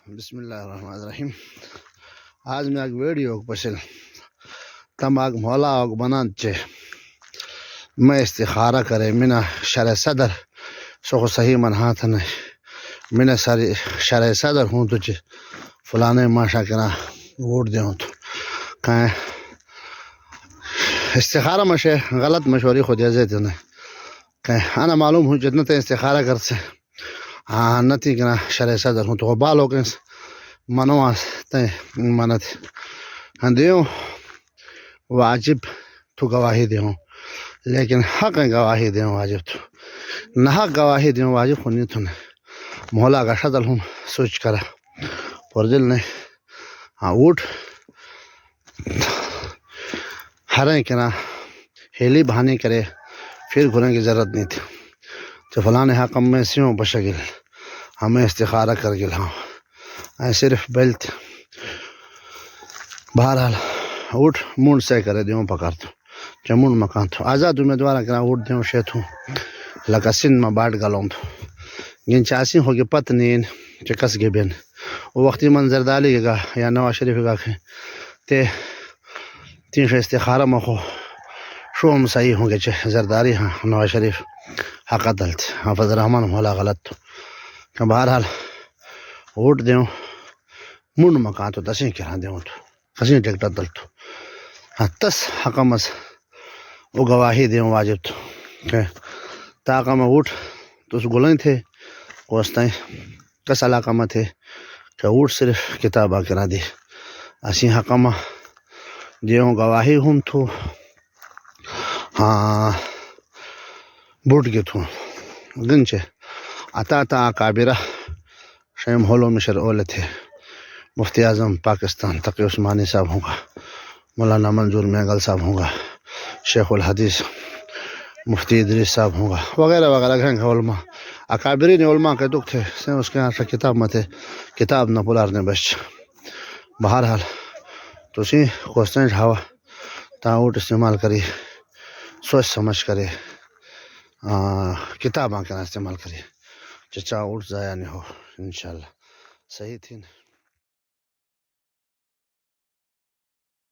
بسم اللہ الرحمن الرحیم. آج میں ایک ویڈیو پسل تم آگ مولا آگ بنان چے میں استخارہ کرے منا شرع صدر سو صحیح منہا تھا نہیں منا ساری شرع صدر ہوں تو چے فلانے ماشا کنا ووٹ دے ہوں تو کہیں استخارہ مشے غلط مشوری خود یزیت نہیں کہیں انا معلوم ہوں جتنا تے استخارہ کرتے ہاں نتی کنا شرع صدر ہوں تو غبال ہو گئے منواس تے منت دیوں واجب تو گواہی دیوں لیکن حق گواہی دیوں واجب تو نہ حق گواہی دیوں واجب خونی تو نہیں مولا کا شدل ہوں سوچ کرا پرجل نے ہاں ووٹ ہریں کنا ہیلی بہانی کرے پھر گھریں کی ضرورت نہیں تھی تو فلانے حکم میں سیوں بشگل ہمیں استخارہ کر گل ہاں صرف بیلت بہرحال ووٹ مونڈ سے کرے دیوں پکار تو چمون مکان تو آزاد امیدوار کرا ووٹ دیوں شیت ہوں لگا سن میں باٹ گلوں تو گن چاسی ہو گی پتنین چکس گے بین وہ وقتی منظر ڈالی گا یا نواز شریف گا تے تین شو استخارہ مخو شو ہم صحیح ہوں گے چھ زرداری ہاں نواز شریف حق دلت حافظ الرحمن مولا غلط تو بہرحال ووٹ دیوں مونڈ مکان تو دسیں کرا دیوں تو کسیں ٹکٹر دل تو تس حکمس وہ گواہی دیوں واجب تو کہ تاکہ میں ووٹ تو اس گلیں تھے کوستائیں کس علاقہ میں تھے کہ ووٹ صرف کتابہ کرا دی اسی حکمہ دیوں گواہی ہوں تو ہاں بوٹ گے تو گنچے عطا تا کابرہ شیم ہولو مشر اول تھے مفتی اعظم پاکستان تقی عثمانی صاحب ہوں گا مولانا منظور میگل صاحب ہوں گا شیخ الحدیث مفتی ادریس صاحب ہوں گا وغیرہ وغیرہ گھنگ علماء اکابرین علماء کے دکھ تھے سے اس کے یہاں کتاب میں تھے کتاب نہ پلارنے بچ بہرحال تو اسی کوستیں جھاوا تا ووٹ استعمال کری سوچ سمجھ کرے کتاب آنکھنا استعمال کری چچا ووٹ ضائع نہیں ہو انشاءاللہ صحیح تھی